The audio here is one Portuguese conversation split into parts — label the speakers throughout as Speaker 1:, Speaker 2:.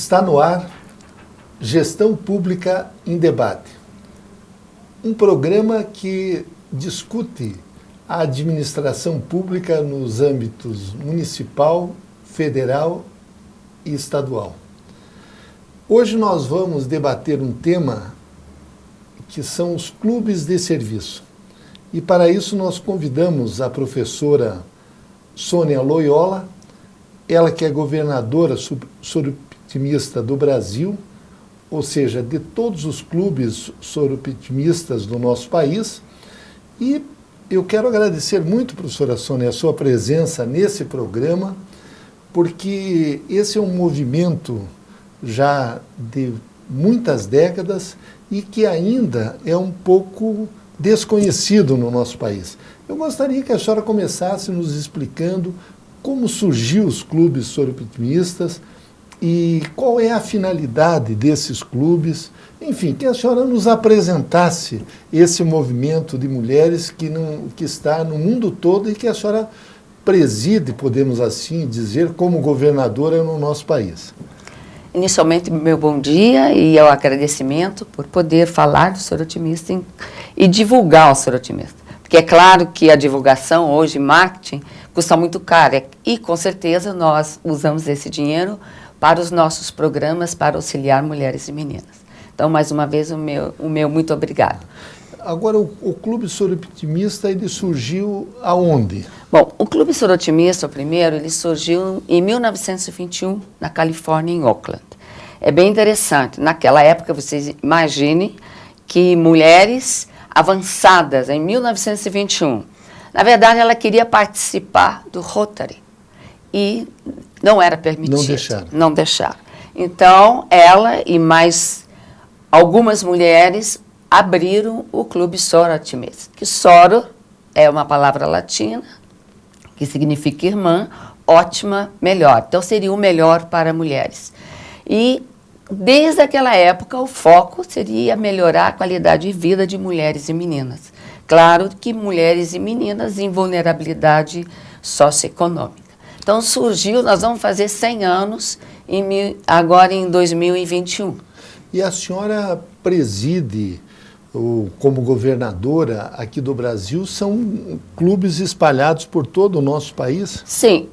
Speaker 1: Está no ar Gestão Pública em Debate, um programa que discute a administração pública nos âmbitos municipal, federal e estadual. Hoje nós vamos debater um tema que são os clubes de serviço. E para isso nós convidamos a professora Sônia Loyola, ela que é governadora soroptimistas do Brasil, ou seja, de todos os clubes soroptimistas do nosso país. E eu quero agradecer muito, professora Sônia, a sua presença nesse programa, porque esse é um movimento já de muitas décadas e que ainda é um pouco desconhecido no nosso país. Eu gostaria que a senhora começasse nos explicando como surgiu os clubes soroptimistas e qual é a finalidade desses clubes. Enfim, que a senhora nos apresentasse esse movimento de mulheres que está no mundo todo e que a senhora preside, podemos assim dizer, como governadora no nosso país.
Speaker 2: Inicialmente, meu bom dia e o agradecimento por poder falar do sorotimista e divulgar o sorotimista. Porque é claro que a divulgação hoje, marketing, custa muito caro e com certeza nós usamos esse dinheiro para os nossos programas para auxiliar mulheres e meninas. Então, mais uma vez, o meu muito obrigado.
Speaker 1: Agora, o Clube Soroptimista, ele surgiu aonde?
Speaker 2: Bom, o Clube Soroptimista, o primeiro, ele surgiu em 1921, na Califórnia, em Oakland. É bem interessante. Naquela época, vocês imaginem que mulheres avançadas, em 1921, na verdade, ela queria participar do Rotary e não era permitido. Não deixaram. Então, ela e mais algumas mulheres abriram o Clube Soroptimista, que soro é uma palavra latina, que significa irmã, ótima, melhor. Então, seria o melhor para mulheres. E, desde aquela época, o foco seria melhorar a qualidade de vida de mulheres e meninas. Claro que mulheres e meninas em vulnerabilidade socioeconômica. Então, surgiu, nós vamos fazer 100 anos agora em 2021.
Speaker 1: E a senhora preside, como governadora aqui do Brasil, são clubes espalhados por todo o nosso país?
Speaker 2: Sim,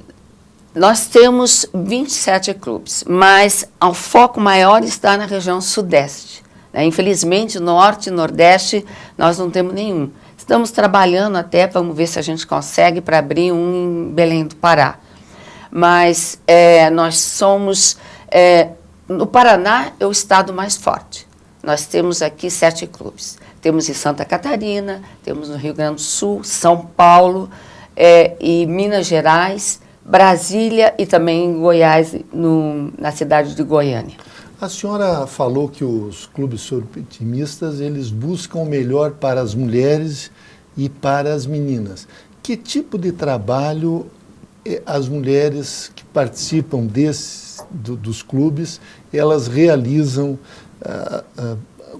Speaker 2: nós temos 27 clubes, mas o foco maior está na região sudeste. Infelizmente, norte e nordeste, nós não temos nenhum. Estamos trabalhando até, vamos ver se a gente consegue, para abrir um em Belém do Pará. Mas nós somos... no Paraná é o estado mais forte. Nós temos aqui 7 clubes. Temos em Santa Catarina, temos no Rio Grande do Sul, São Paulo, e Minas Gerais, Brasília e também em Goiás, na cidade de Goiânia.
Speaker 1: A senhora falou que os clubes soroptimistas, eles buscam o melhor para as mulheres e para as meninas. Que tipo de trabalho as mulheres que participam dos clubes, elas realizam?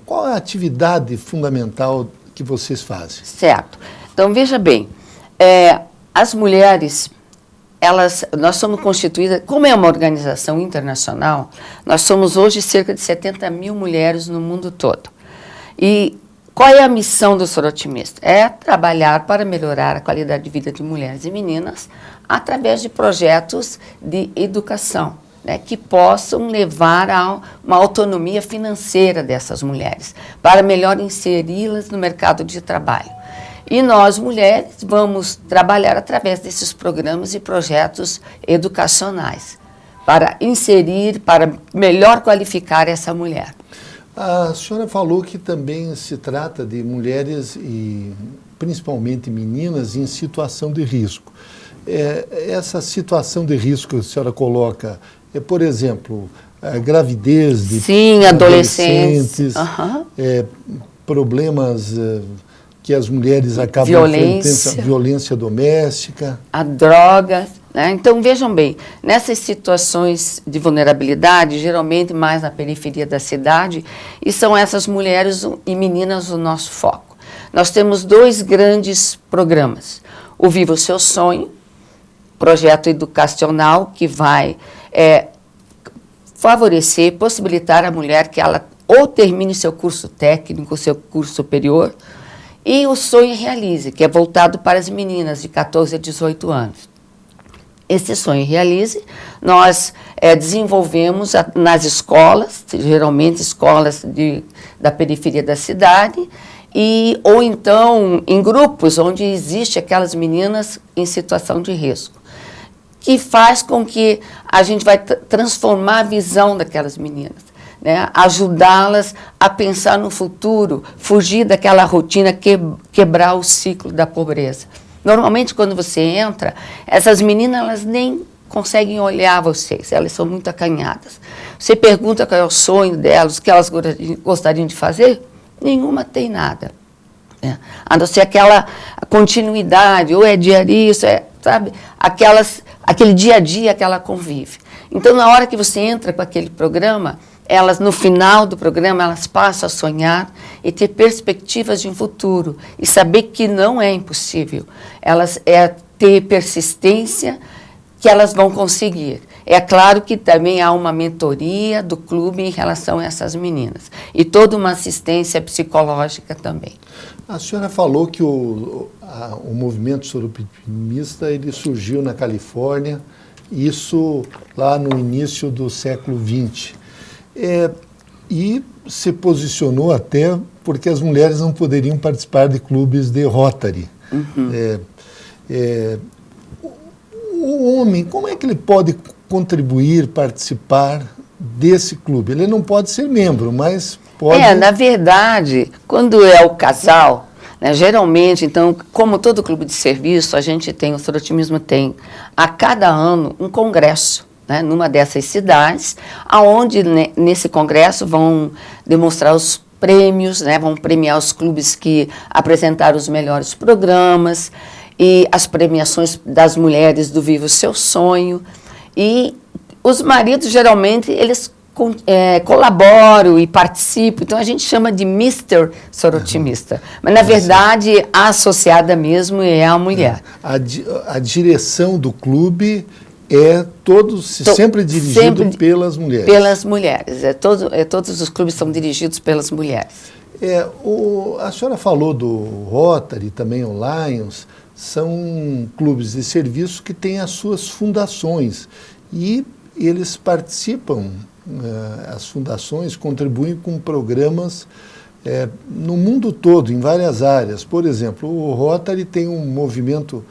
Speaker 1: Qual é a atividade fundamental que vocês fazem?
Speaker 2: Certo. Então, veja bem, as mulheres, nós somos constituídas, como é uma organização internacional, nós somos hoje cerca de 70 mil mulheres no mundo todo. E qual é a missão do sorotimista? É trabalhar para melhorar a qualidade de vida de mulheres e meninas através de projetos de educação, que possam levar a uma autonomia financeira dessas mulheres, para melhor inseri-las no mercado de trabalho. E nós, mulheres, vamos trabalhar através desses programas e projetos educacionais, para inserir, para melhor qualificar essa mulher.
Speaker 1: A senhora falou que também se trata de mulheres e principalmente meninas em situação de risco. Essa situação de risco que a senhora coloca por exemplo, gravidez de adolescentes, problemas que as mulheres acabam enfrentando, violência doméstica.
Speaker 2: A drogas. Então, vejam bem, nessas situações de vulnerabilidade, geralmente mais na periferia da cidade, e são essas mulheres e meninas o nosso foco. Nós temos 2 grandes programas. O Viva o Seu Sonho, projeto educacional que vai favorecer, possibilitar a mulher que ela ou termine seu curso técnico, seu curso superior, e o Sonho Realize, que é voltado para as meninas de 14 a 18 anos. Esse Sonho Realize, nós desenvolvemos nas escolas, geralmente escolas da periferia da cidade, ou então em grupos onde existe aquelas meninas em situação de risco, que faz com que a gente vai transformar a visão daquelas meninas, né? Ajudá-las a pensar no futuro, fugir daquela rotina, quebrar o ciclo da pobreza. Normalmente, quando você entra, essas meninas elas nem conseguem olhar vocês, elas são muito acanhadas. Você pergunta qual é o sonho delas, o que elas gostariam de fazer, nenhuma tem nada. A não ser aquela continuidade, ou é diarista, sabe? Aquele dia a dia que ela convive. Então, na hora que você entra com aquele programa, elas, no final do programa, elas passam a sonhar e ter perspectivas de um futuro e saber que não é impossível. Elas ter persistência que elas vão conseguir. É claro que também há uma mentoria do clube em relação a essas meninas e toda uma assistência psicológica também.
Speaker 1: A senhora falou que o movimento Soroptimista ele surgiu na Califórnia, isso lá no início do século XX. E se posicionou até porque as mulheres não poderiam participar de clubes de Rotary. Uhum. O homem, como é que ele pode contribuir, participar desse clube? Ele não pode ser membro, mas pode...
Speaker 2: na verdade, quando é o casal, né, geralmente, então, como todo clube de serviço, o Sorotimismo tem, a cada ano, um congresso, né, numa dessas cidades, onde nesse congresso vão demonstrar os prêmios, né, vão premiar os clubes que apresentaram os melhores programas e as premiações das mulheres do Viva o Seu Sonho. E os maridos, geralmente, eles colaboram e participam, então a gente chama de Mr. Sorotimista. Mas, na verdade, a associada mesmo é a mulher.
Speaker 1: A direção do clube sempre dirigido pelas mulheres.
Speaker 2: Pelas mulheres. Todos os clubes são dirigidos pelas mulheres.
Speaker 1: A senhora falou do Rotary, também o Lions, são clubes de serviço que têm as suas fundações e eles participam, as fundações contribuem com programas no mundo todo, em várias áreas. Por exemplo, o Rotary tem um movimento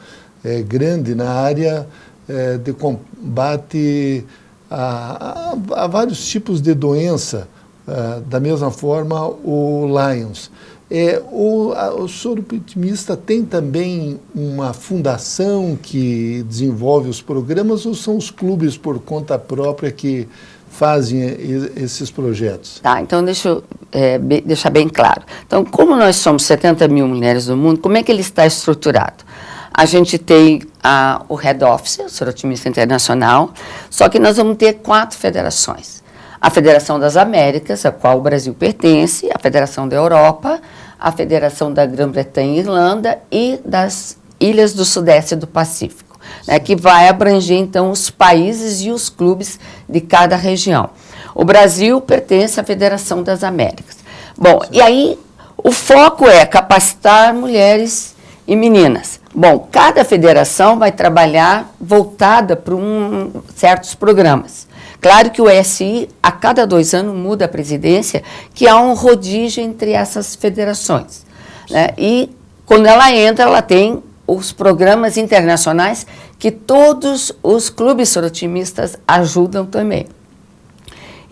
Speaker 1: grande na área de combate a vários tipos de doença, da mesma forma o Lions. O Sorotimista tem também uma fundação que desenvolve os programas ou são os clubes por conta própria que fazem esses projetos?
Speaker 2: Tá, então deixa eu deixar bem claro. Então, como nós somos 70 mil mulheres no mundo, como é que ele está estruturado? A gente tem o Head Office, o Sorotimista Internacional, só que nós vamos ter 4 federações. A Federação das Américas, a qual o Brasil pertence, a Federação da Europa, a Federação da Grã-Bretanha e Irlanda e das Ilhas do Sudeste do Pacífico, né, que vai abranger, então, os países e os clubes de cada região. O Brasil pertence à Federação das Américas. Bom, e aí o foco é capacitar mulheres e meninas. Bom, cada federação vai trabalhar voltada para certos programas. Claro que o ESI, a cada 2 anos, muda a presidência, que há um rodízio entre essas federações, né? E quando ela entra, ela tem os programas internacionais que todos os clubes sorotimistas ajudam também.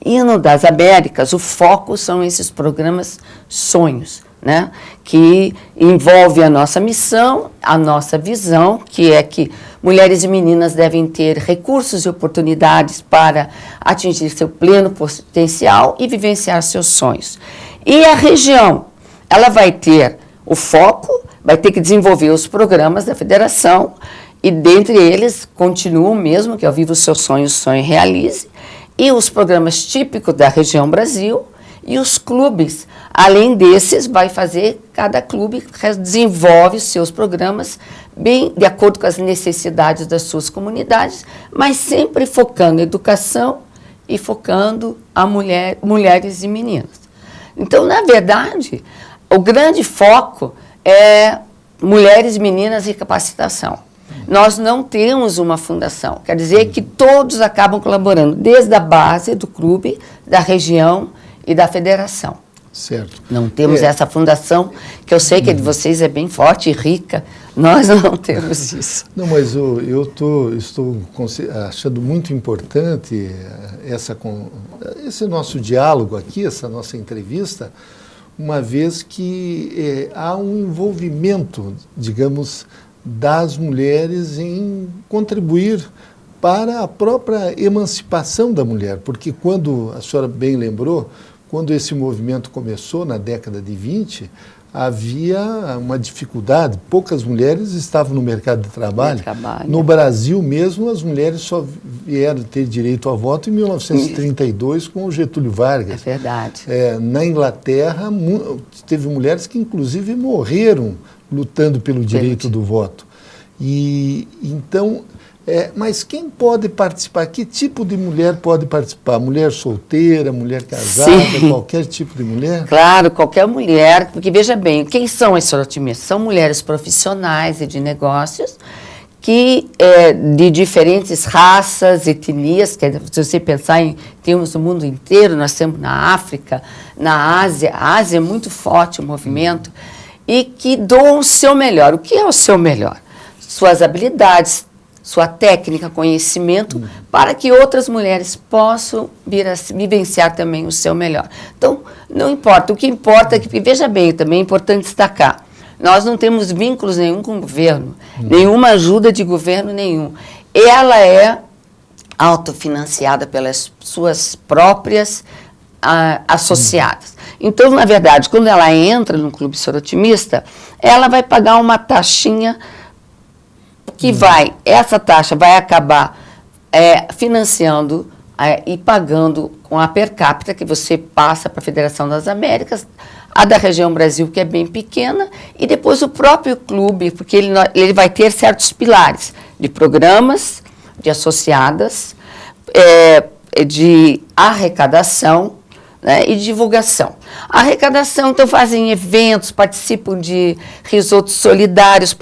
Speaker 2: E no das Américas, o foco são esses programas sonhos, né? Que envolve a nossa missão, a nossa visão, que é que mulheres e meninas devem ter recursos e oportunidades para atingir seu pleno potencial e vivenciar seus sonhos. E a região, ela vai ter o foco, vai ter que desenvolver os programas da federação, e dentre eles continuam mesmo, que é o Viva o Seu Sonho, o Sonho Realize, e os programas típicos da região Brasil, e os clubes, além desses, cada clube desenvolve os seus programas bem de acordo com as necessidades das suas comunidades, mas sempre focando em educação e focando a mulheres e meninas. Então, na verdade, o grande foco é mulheres, meninas e capacitação. Nós não temos uma fundação, quer dizer que todos acabam colaborando, desde a base do clube, da região e da federação.
Speaker 1: Certo.
Speaker 2: Não temos essa fundação, que eu sei que a de vocês é bem forte e rica, nós não temos isso.
Speaker 1: Não, mas estou achando muito importante esse nosso diálogo aqui, essa nossa entrevista, uma vez que há um envolvimento, digamos, das mulheres em contribuir para a própria emancipação da mulher, porque quando, a senhora bem lembrou, quando esse movimento começou na década de 20, havia uma dificuldade, poucas mulheres estavam no mercado de trabalho. No Brasil mesmo, as mulheres só vieram ter direito ao voto em 1932 com o Getúlio Vargas.
Speaker 2: É verdade.
Speaker 1: Na Inglaterra, teve mulheres que inclusive morreram lutando pelo direito do voto. E então, mas quem pode participar? Que tipo de mulher pode participar? Mulher solteira, mulher casada, sim, qualquer tipo de mulher?
Speaker 2: Claro, qualquer mulher, porque veja bem, quem são as sorotimistas? São mulheres profissionais e de negócios que de diferentes raças, etnias, que se você pensar em termos do mundo inteiro, nós temos na África, na Ásia, a Ásia é muito forte o movimento, e que doam o seu melhor. O que é o seu melhor? Suas habilidades, sua técnica, conhecimento, para que outras mulheres possam vir a vivenciar também o seu melhor. Então, não importa. O que importa é que, veja bem, também é importante destacar, nós não temos vínculos nenhum com o governo, nenhuma ajuda de governo nenhum. Ela é autofinanciada pelas suas próprias associadas. Então, na verdade, quando ela entra no clube sorotimista, ela vai pagar uma taxinha que essa taxa vai acabar financiando e pagando com a per capita que você passa para a Federação das Américas, a da região Brasil, que é bem pequena, e depois o próprio clube, porque ele vai ter certos pilares de programas, de associadas, de arrecadação, né, e divulgação. A arrecadação, então, fazem eventos, participam de risotos solidários,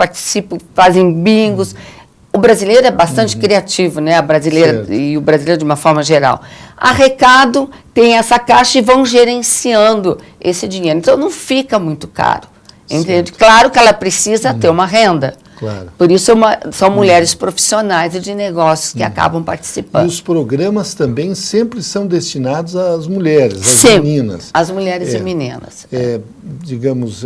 Speaker 2: fazem bingos. O brasileiro é bastante criativo, né? A brasileira e o brasileiro de uma forma geral. Arrecado, tem essa caixa e vão gerenciando esse dinheiro. Então, não fica muito caro. Entende? Claro que ela precisa ter uma renda.
Speaker 1: Claro.
Speaker 2: Por isso são mulheres profissionais e de negócios que acabam participando.
Speaker 1: E os programas também sempre são destinados às mulheres, às meninas.
Speaker 2: Às mulheres e meninas.
Speaker 1: Digamos,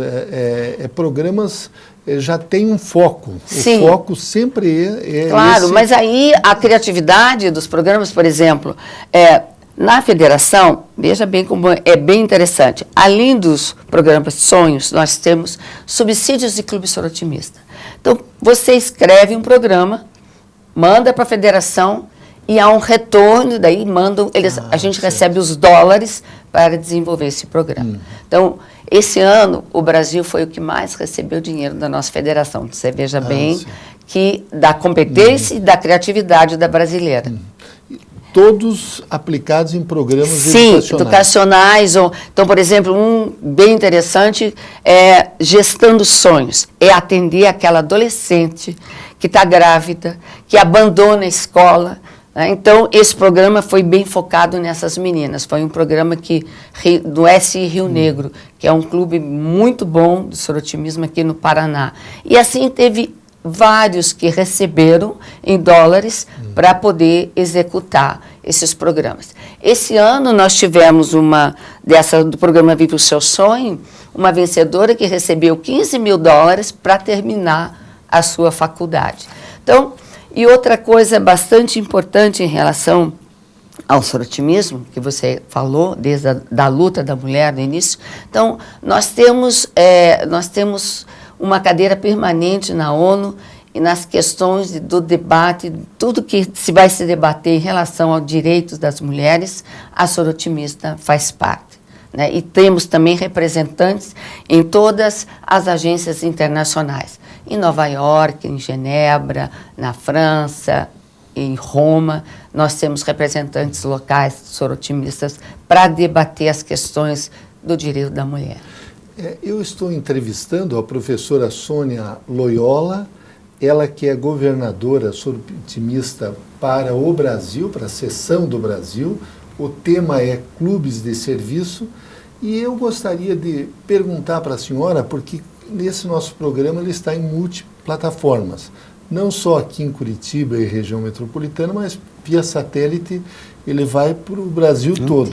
Speaker 1: programas já tem um foco.
Speaker 2: Sim.
Speaker 1: O foco sempre é
Speaker 2: claro,
Speaker 1: esse.
Speaker 2: Mas aí a criatividade dos programas, por exemplo, na federação, veja bem como é bem interessante. Além dos programas Sonhos, nós temos subsídios de clube sorotimista. Então, você escreve um programa, manda para a federação e há um retorno, daí a gente recebe os dólares para desenvolver esse programa. Então, esse ano, o Brasil foi o que mais recebeu dinheiro da nossa federação. Você veja bem que da competência e da criatividade da brasileira.
Speaker 1: Todos aplicados em programas
Speaker 2: educacionais. Então, por exemplo, um bem interessante é Gestando Sonhos. É atender aquela adolescente que está grávida, que abandona a escola. Né? Então, esse programa foi bem focado nessas meninas. Foi um programa do SI Rio Negro, que é um clube muito bom do sorotimismo aqui no Paraná. E assim teve vários que receberam em dólares para poder executar esses programas. Esse ano nós tivemos do programa Vive o Seu Sonho, uma vencedora que recebeu $15 mil para terminar a sua faculdade. Então, e outra coisa bastante importante em relação ao sorotimismo, que você falou, desde da luta da mulher no início. Então, nós temos uma cadeira permanente na ONU e nas questões do debate, tudo que vai se debater em relação aos direitos das mulheres, a sorotimista faz parte. Né? E temos também representantes em todas as agências internacionais, em Nova York, em Genebra, na França, em Roma, nós temos representantes locais sorotimistas para debater as questões do direito da mulher.
Speaker 1: Eu estou entrevistando a professora Sônia Loyola, ela que é governadora sorotimista para o Brasil, para a seção do Brasil. O tema é clubes de serviço. E eu gostaria de perguntar para a senhora, porque nesse nosso programa ele está em multiplataformas, não só aqui em Curitiba e região metropolitana, mas via satélite ele vai para o Brasil todo.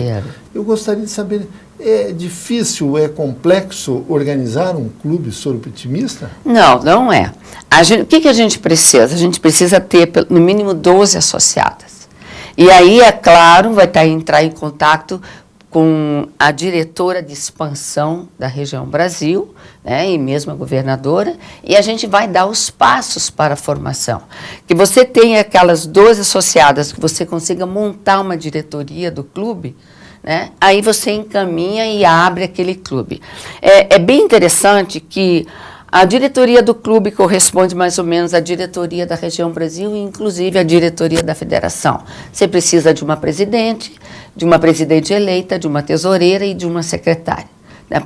Speaker 1: Eu gostaria de saber, é difícil, é complexo organizar um clube sorotimista?
Speaker 2: Não, não é. O que a gente precisa? A gente precisa ter no mínimo 12 associadas. E aí, é claro, vai entrar em contato com a diretora de expansão da região Brasil, né, e mesmo a governadora, e a gente vai dar os passos para a formação. Que você tenha aquelas 12 associadas, que você consiga montar uma diretoria do clube, né, aí você encaminha e abre aquele clube. É bem interessante que a diretoria do clube corresponde mais ou menos à diretoria da região Brasil e, inclusive, à diretoria da federação. Você precisa de uma presidente eleita, de uma tesoureira e de uma secretária. Né?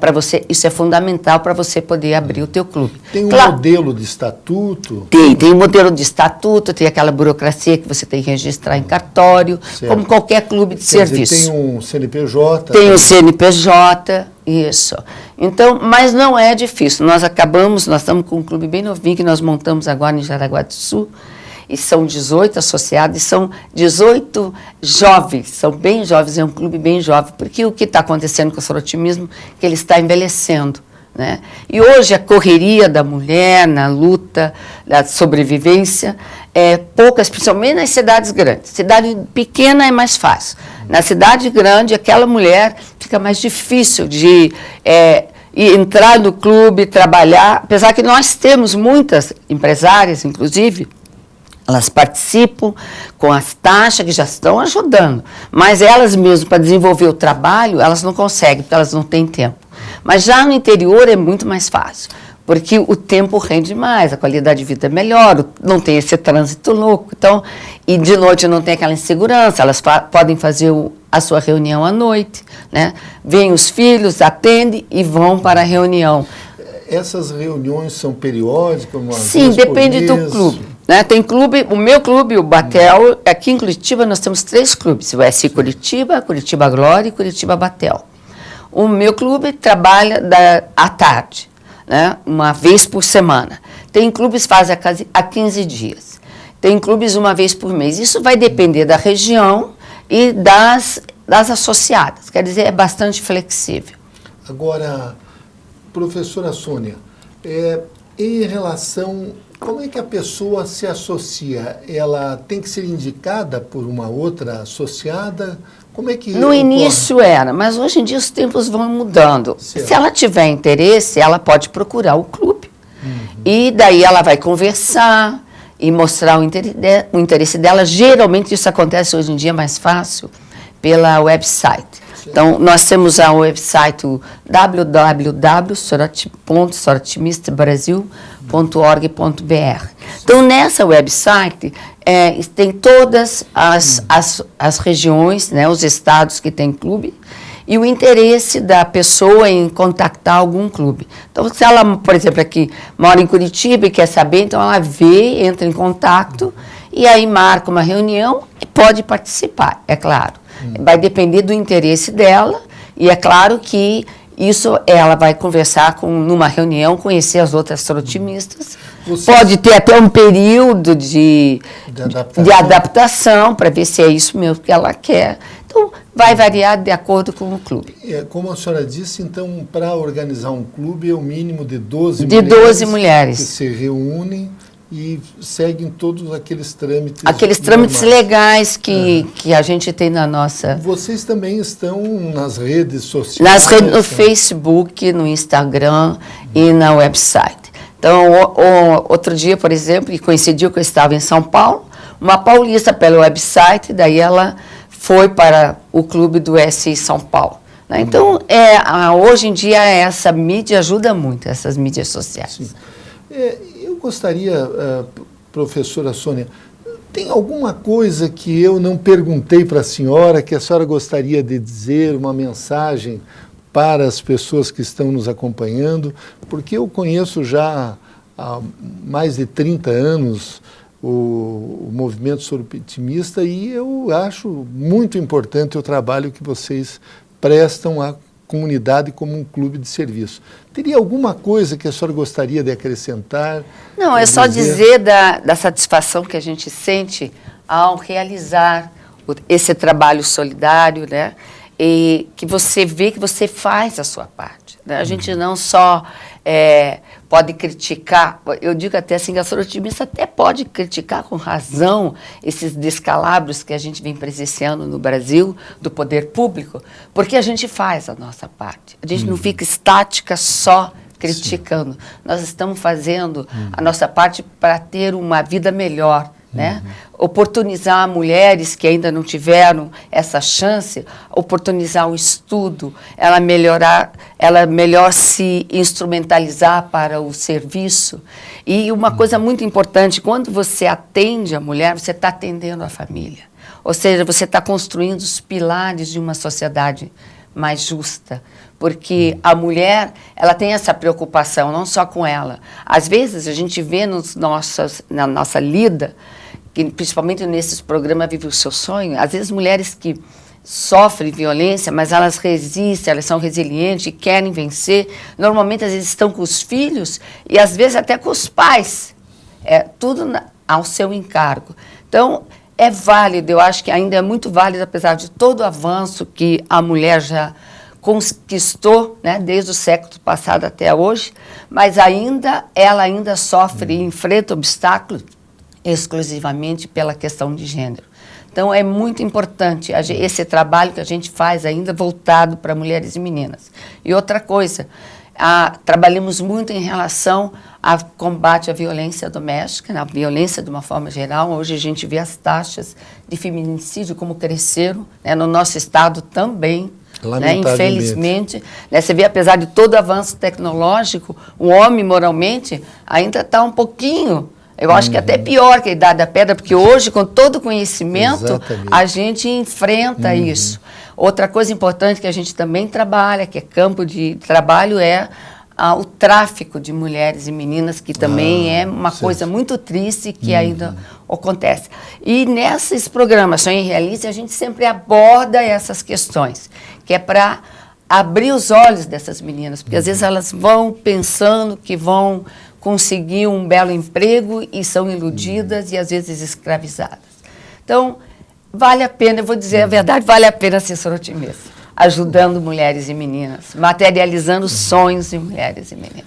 Speaker 2: Isso é fundamental para você poder abrir o teu clube.
Speaker 1: Tem um modelo de estatuto?
Speaker 2: Tem um modelo de estatuto, tem aquela burocracia que você tem que registrar em cartório, certo, como qualquer clube de serviço.
Speaker 1: Dizer, tem um CNPJ?
Speaker 2: Tem um CNPJ, isso. Então, mas não é difícil. Nós estamos com um clube bem novinho que nós montamos agora em Jaraguá do Sul, e são 18 associados, e são 18 jovens, são bem jovens, é um clube bem jovem, porque o que está acontecendo com o sorotimismo é que ele está envelhecendo, né? E hoje a correria da mulher na luta da sobrevivência poucas, principalmente nas cidades grandes. Cidade pequena é mais fácil. Na cidade grande, aquela mulher fica mais difícil de entrar no clube, trabalhar, apesar que nós temos muitas empresárias, inclusive, elas participam com as taxas que já estão ajudando, mas elas mesmas, para desenvolver o trabalho, elas não conseguem, porque elas não têm tempo. Mas já no interior é muito mais fácil, porque o tempo rende mais, a qualidade de vida é melhor, não tem esse trânsito louco, então, e de noite não tem aquela insegurança, elas podem fazer a sua reunião à noite, né? Vêm os filhos, atendem e vão para a reunião.
Speaker 1: Essas reuniões são periódicas?
Speaker 2: Sim, depende do clube. Né? Tem clube, o meu clube, o Batel, aqui em Curitiba nós temos 3 clubes, o SI Curitiba, Curitiba Glória e Curitiba Batel. O meu clube trabalha à tarde, né? Uma vez por semana. Tem clubes que fazem a 15 dias. Tem clubes uma vez por mês. Isso vai depender da região e das associadas, quer dizer, é bastante flexível.
Speaker 1: Agora, professora Sônia, em relação, como é que a pessoa se associa? Ela tem que ser indicada por uma outra associada? Como é que
Speaker 2: no início era, mas hoje em dia os tempos vão mudando. Certo. Se ela tiver interesse, ela pode procurar o clube. E daí ela vai conversar e mostrar o interesse dela. Geralmente isso acontece hoje em dia mais fácil pela website. Então, nós temos o website www.sorotimistas.org.br. Então, nessa website, tem todas as regiões, né, os estados que têm clube, e o interesse da pessoa em contactar algum clube. Então, se ela, por exemplo, aqui mora em Curitiba e quer saber, então ela entra em contato, e aí marca uma reunião e pode participar, é claro. Vai depender do interesse dela, e é claro que isso ela vai conversar numa reunião, conhecer as outras sorotimistas. Pode ter até um período de adaptação para ver se é isso mesmo que ela quer. Então, vai variar de acordo com o clube.
Speaker 1: Como a senhora disse, então, para organizar um clube é o mínimo de 12
Speaker 2: mulheres
Speaker 1: que se reúnem e seguem todos aqueles trâmites.
Speaker 2: Aqueles trâmites legais que a gente tem na nossa...
Speaker 1: Vocês também estão nas redes sociais?
Speaker 2: No Facebook, no Instagram e na website. Então, outro dia, por exemplo, e coincidiu que eu estava em São Paulo, uma paulista pelo website, daí ela foi para o clube do SI São Paulo. Né? Então, hoje em dia, essa mídia ajuda muito, essas mídias sociais.
Speaker 1: Sim. Eu gostaria, professora Sônia, Tem alguma coisa que eu não perguntei para a senhora, que a senhora gostaria de dizer, uma mensagem para as pessoas que estão nos acompanhando? Porque eu conheço já há mais de 30 anos o movimento soropitimista e eu acho muito importante o trabalho que vocês prestam à comunidade como um clube de serviço. Teria alguma coisa que a senhora gostaria de acrescentar?
Speaker 2: Não, é só dizer da satisfação que a gente sente ao realizar esse trabalho solidário, né? E que você vê que você faz a sua parte, né? A gente não só pode criticar, eu digo até assim, que a sorotimista até pode criticar com razão esses descalabros que a gente vem presenciando no Brasil, do poder público, porque a gente faz a nossa parte. A gente não fica estática só criticando. Sim. Nós estamos fazendo a nossa parte para ter uma vida melhor, né? Oportunizar mulheres que ainda não tiveram essa chance, oportunizar o estudo, ela melhor se instrumentalizar para o serviço. E uma coisa muito importante, quando você atende a mulher, você está atendendo a família. Ou seja, você está construindo os pilares de uma sociedade mais justa, porque a mulher, ela tem essa preocupação, não só com ela. Às vezes, a gente vê na nossa lida, que, principalmente nesses programas Vive o Seu Sonho, às vezes mulheres que sofrem violência, mas elas resistem, elas são resilientes e querem vencer. Normalmente, às vezes, estão com os filhos e, às vezes, até com os pais. Tudo ao seu encargo. Então, é válido, eu acho que ainda é muito válido, apesar de todo o avanço que a mulher já conquistou, né, desde o século passado até hoje, mas ela ainda sofre e enfrenta obstáculos exclusivamente pela questão de gênero. Então, é muito importante esse trabalho que a gente faz ainda voltado para mulheres e meninas. E outra coisa, trabalhamos muito em relação ao combate à violência doméstica, na violência de uma forma geral. Hoje a gente vê as taxas de feminicídio como cresceram, né, no nosso estado também. Né, infelizmente, né, você vê, apesar de todo o avanço tecnológico, o homem moralmente ainda está um pouquinho, eu acho que até pior que a Idade da Pedra, porque hoje, com todo o conhecimento, exatamente, a gente enfrenta isso. Outra coisa importante que a gente também trabalha, que é campo de trabalho, é o tráfico de mulheres e meninas, que também é uma coisa muito triste que ainda acontece. E nesses programas Sonhe e Realize, a gente sempre aborda essas questões, que é para abrir os olhos dessas meninas, porque às vezes elas vão pensando que vão conseguir um belo emprego e são iludidas e às vezes escravizadas. Então, vale a pena, eu vou dizer a verdade, vale a pena ser sorotimista, ajudando mulheres e meninas, materializando sonhos de mulheres e meninas.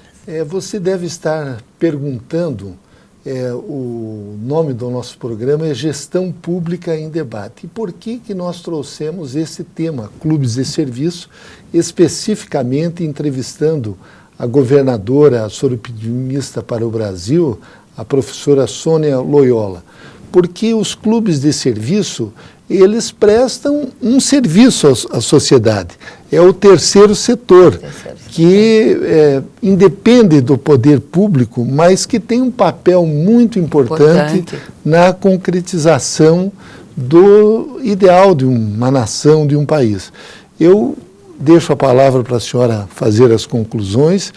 Speaker 1: Você deve estar perguntando, o nome do nosso programa é Gestão Pública em Debate. E por que nós trouxemos esse tema, Clubes de Serviço, especificamente entrevistando a governadora soropitimista para o Brasil, a professora Sônia Loyola? Porque os clubes de serviço, eles prestam um serviço à sociedade. É o terceiro setor, que independe do poder público, mas que tem um papel muito importante na concretização do ideal de uma nação, de um país. Eu deixo a palavra para a senhora fazer as conclusões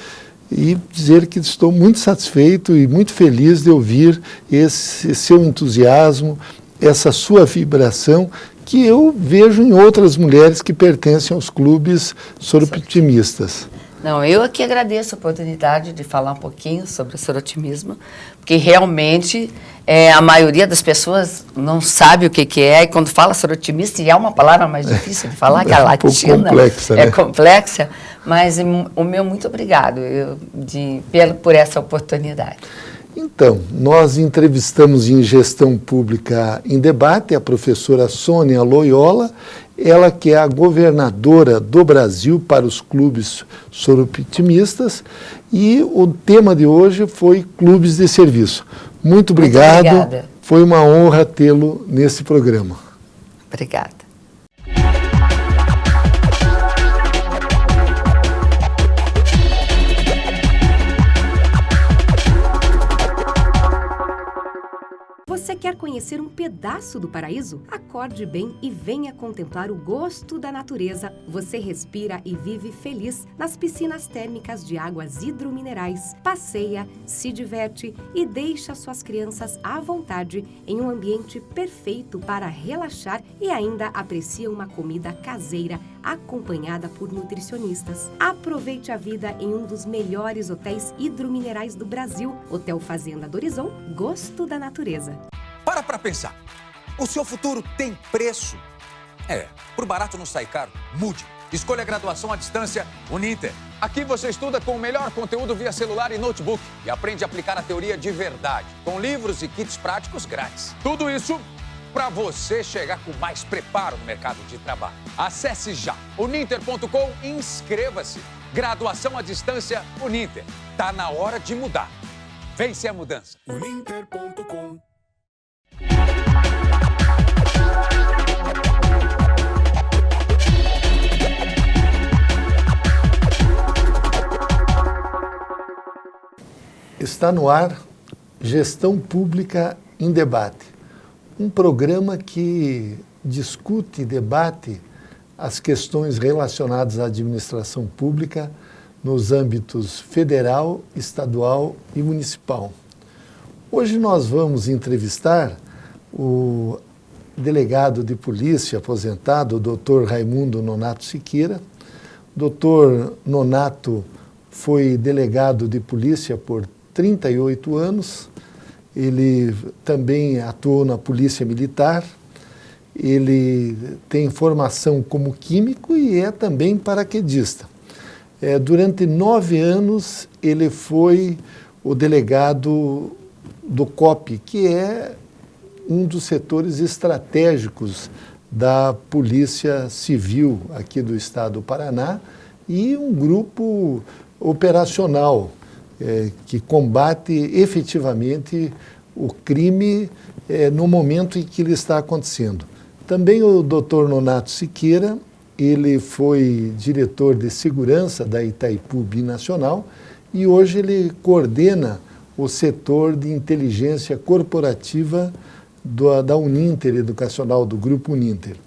Speaker 1: e dizer que estou muito satisfeito e muito feliz de ouvir esse seu entusiasmo, essa sua vibração, que eu vejo em outras mulheres que pertencem aos clubes soropitistas.
Speaker 2: Não, eu aqui agradeço a oportunidade de falar um pouquinho sobre o sorotimismo, porque realmente a maioria das pessoas não sabe o que é, e quando fala sorotimista, e é uma palavra mais difícil de falar, que é a latina,
Speaker 1: complexa, né?
Speaker 2: É complexa, mas o meu muito obrigado por essa oportunidade.
Speaker 1: Então, nós entrevistamos em Gestão Pública em Debate a professora Sônia Loyola, ela que é a governadora do Brasil para os clubes soropitistas, e o tema de hoje foi Clubes de Serviço. Muito obrigado. Muito obrigada. Foi uma honra tê-lo nesse programa.
Speaker 2: Obrigada.
Speaker 3: Você quer conhecer um pedaço do paraíso? Acorde bem e venha contemplar o gosto da natureza. Você respira e vive feliz nas piscinas térmicas de águas hidrominerais. Passeia, se diverte e deixa suas crianças à vontade em um ambiente perfeito para relaxar e ainda aprecia uma comida caseira acompanhada por nutricionistas. Aproveite a vida em um dos melhores hotéis hidrominerais do Brasil, Hotel Fazenda do Horizon, Gosto da Natureza.
Speaker 4: Para pensar. O seu futuro tem preço? Por barato não sai caro. Mude. Escolha a graduação à distância Uninter. Aqui você estuda com o melhor conteúdo via celular e notebook e aprende a aplicar a teoria de verdade, com livros e kits práticos grátis. Tudo isso para você chegar com mais preparo no mercado de trabalho. Acesse já uninter.com e inscreva-se. Graduação à distância Uninter. Tá na hora de mudar. Vence a mudança.
Speaker 5: Uninter.com.
Speaker 1: Está no ar Gestão Pública em Debate, um programa que discute e debate as questões relacionadas à administração pública nos âmbitos federal, estadual e municipal. Hoje nós vamos entrevistar o delegado de polícia aposentado, o Dr. Raimundo Nonato Siqueira. Dr. Nonato foi delegado de polícia por 38 anos, ele também atuou na Polícia Militar, ele tem formação como químico e é também paraquedista. Durante 9 anos ele foi o delegado do COP, que é um dos setores estratégicos da Polícia Civil aqui do estado do Paraná e um grupo operacional que combate efetivamente o crime no momento em que ele está acontecendo. Também o Dr. Nonato Siqueira, ele foi diretor de segurança da Itaipu Binacional e hoje ele coordena o setor de inteligência corporativa da Uninter Educacional, do Grupo Uninter.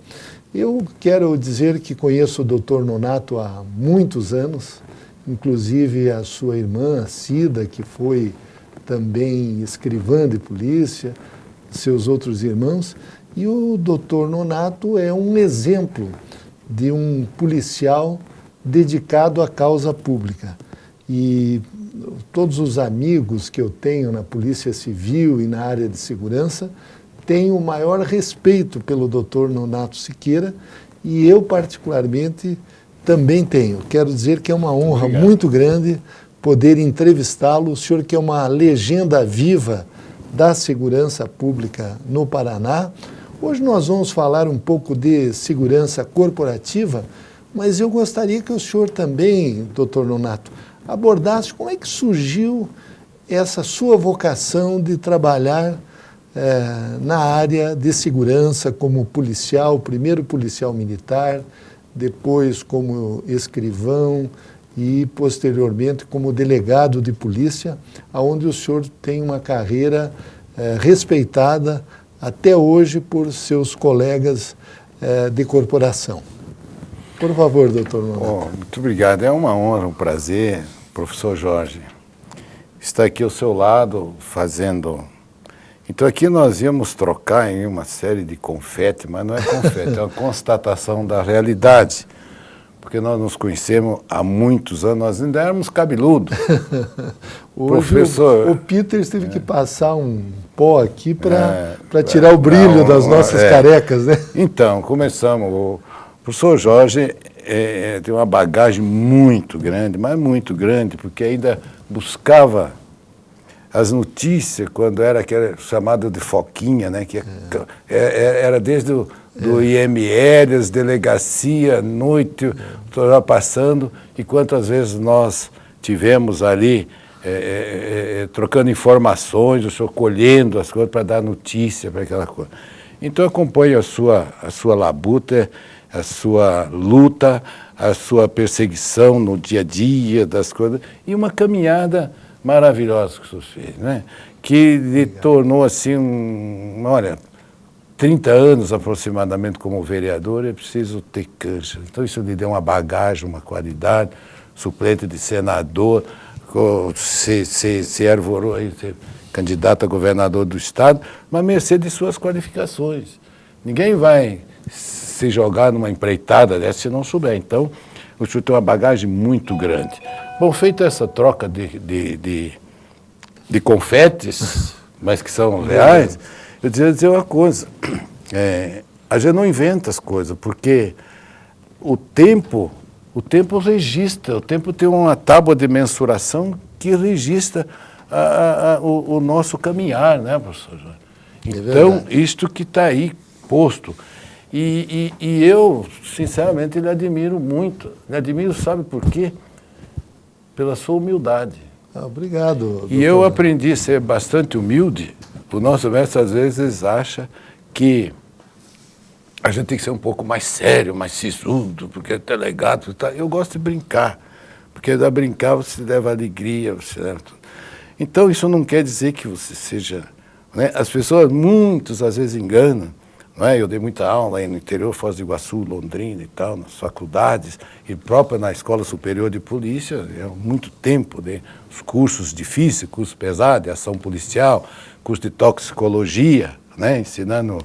Speaker 1: Eu quero dizer que conheço o Dr. Nonato há muitos anos, inclusive a sua irmã, Cida, que foi também escrivã de polícia, seus outros irmãos, e o Dr. Nonato é um exemplo de um policial dedicado à causa pública. E todos os amigos que eu tenho na Polícia Civil e na área de segurança têm o maior respeito pelo Dr. Nonato Siqueira e eu, particularmente, também tenho. Quero dizer que é uma honra muito grande poder entrevistá-lo, o senhor que é uma legenda viva da segurança pública no Paraná. Hoje nós vamos falar um pouco de segurança corporativa, mas eu gostaria que o senhor também, doutor Nonato, abordasse como é que surgiu essa sua vocação de trabalhar na área de segurança como policial, primeiro policial militar, depois como escrivão e posteriormente como delegado de polícia, onde o senhor tem uma carreira respeitada até hoje por seus colegas de corporação. Por favor, doutor Nonato.
Speaker 6: Muito obrigado, é uma honra, um prazer, professor Jorge, estar aqui ao seu lado fazendo... Então aqui nós íamos trocar em uma série de confete, mas não é confete, é uma constatação da realidade, porque nós nos conhecemos há muitos anos, nós ainda éramos cabeludos.
Speaker 1: Hoje professor,
Speaker 6: o
Speaker 1: Peters teve que passar um pó aqui para tirar o brilho das nossas carecas, né?
Speaker 6: Então, começamos. O professor Jorge tem uma bagagem muito grande, mas muito grande, porque ainda buscava as notícias quando era aquela chamada de foquinha, né? Que era desde do IML, as delegacias, noite, passando, e quantas vezes nós tivemos ali trocando informações, o senhor colhendo as coisas para dar notícia para aquela coisa. Então eu acompanho a sua labuta, a sua luta, a sua perseguição no dia a dia das coisas, e uma caminhada maravilhosa que o senhor fez, né? que lhe tornou assim, olha, 30 anos aproximadamente como vereador, é preciso ter cancha. Então isso lhe deu uma bagagem, uma qualidade, suplente de senador, se arvorou aí, ser candidato a governador do estado, mas mercê de suas qualificações. Ninguém vai se jogar numa empreitada dessa se não souber. Então, o senhor tem uma bagagem muito grande. Bom, feita essa troca de confetes, mas que são reais, eu queria dizer uma coisa. A gente não inventa as coisas, porque o tempo registra, o tempo tem uma tábua de mensuração que registra o nosso caminhar, né, professor Jorge? Então, isto que está aí posto. E eu, sinceramente, lhe admiro muito. Lhe admiro, sabe por quê? Pela sua humildade.
Speaker 1: Obrigado. Doutor.
Speaker 6: E eu aprendi a ser bastante humilde. O nosso mestre, às vezes, acha que a gente tem que ser um pouco mais sério, mais sisudo, porque é delegado. Tá? Eu gosto de brincar, porque da brincar você leva alegria. Então, isso não quer dizer que você seja... Né? As pessoas, muitos, às vezes, enganam. Não é? Eu dei muita aula aí no interior, Foz do Iguaçu, Londrina e tal, nas faculdades, e própria na Escola Superior de Polícia, há muito tempo, né? Os cursos difíceis, cursos pesados, de ação policial, curso de toxicologia, né? Ensinando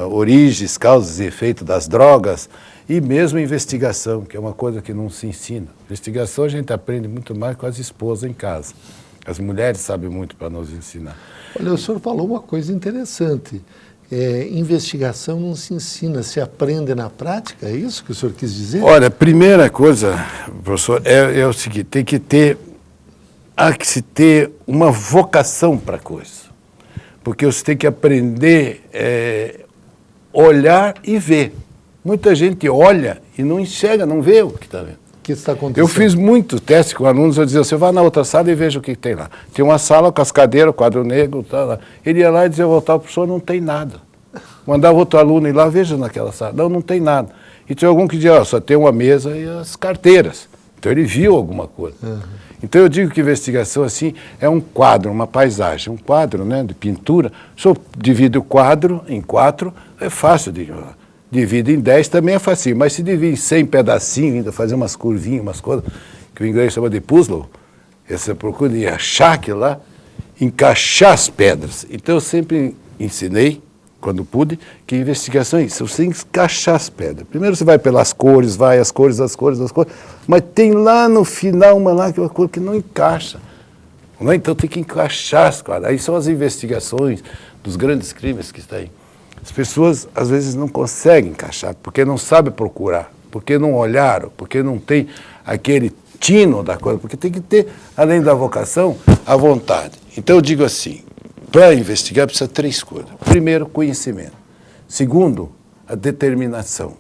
Speaker 6: origens, causas e efeitos das drogas, e mesmo investigação, que é uma coisa que não se ensina. Investigação a gente aprende muito mais com as esposas em casa. As mulheres sabem muito para nos ensinar.
Speaker 1: Olha, o senhor falou uma coisa interessante. Investigação não se ensina, se aprende na prática, é isso que o senhor quis dizer?
Speaker 6: Olha, a primeira coisa, professor, é o seguinte, há que se ter uma vocação para a coisa, porque você tem que aprender olhar e ver. Muita gente olha e não enxerga, não vê o que está vendo.
Speaker 1: O que está acontecendo?
Speaker 6: Eu fiz muito teste com alunos, eu dizia, você vai na outra sala e veja o que tem lá. Tem uma sala com as cadeiras, quadro negro, tá lá. Ele ia lá e dizia, voltar, professor, não tem nada. Mandava outro aluno ir lá, veja naquela sala. Não tem nada. E tinha algum que dizia, só tem uma mesa e as carteiras. Então ele viu alguma coisa. Uhum. Então eu digo que investigação assim é um quadro, uma paisagem. Um quadro, né, de pintura. O senhor divide o quadro em 4, é fácil de... Divide em 10 também é fácil, mas se divide em 100 pedacinhos, ainda fazer umas curvinhas, umas coisas, que o inglês chama de puzzle, você procura de achar aquilo lá, encaixar as pedras. Então eu sempre ensinei, quando pude, que investigação é isso, você encaixar as pedras. Primeiro você vai pelas cores, as cores, mas tem lá no final uma cor que não encaixa. Não é? Então tem que encaixar as coisas. Aí são as investigações dos grandes crimes que estão aí. As pessoas, às vezes, não conseguem encaixar, porque não sabem procurar, porque não olharam, porque não tem aquele tino da coisa, porque tem que ter, além da vocação, a vontade. Então, eu digo assim, para investigar precisa de 3 coisas. Primeiro, conhecimento. Segundo, a determinação.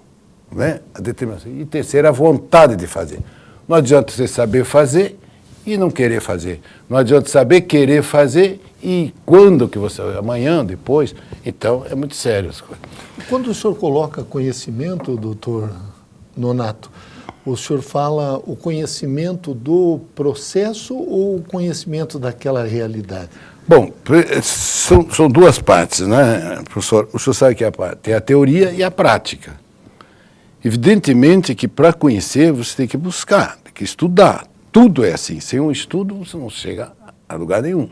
Speaker 6: Né? A determinação. E terceiro, a vontade de fazer. Não adianta você saber fazer e não querer fazer. Não adianta saber querer fazer e quando que você... Amanhã, depois... Então, é muito sério as coisas.
Speaker 1: Quando o senhor coloca conhecimento, doutor Nonato, o senhor fala o conhecimento do processo ou o conhecimento daquela realidade?
Speaker 6: Bom, são 2 partes, né, professor? O senhor sabe que tem a teoria e a prática. Evidentemente que para conhecer você tem que buscar, tem que estudar. Tudo é assim. Sem um estudo você não chega a lugar nenhum.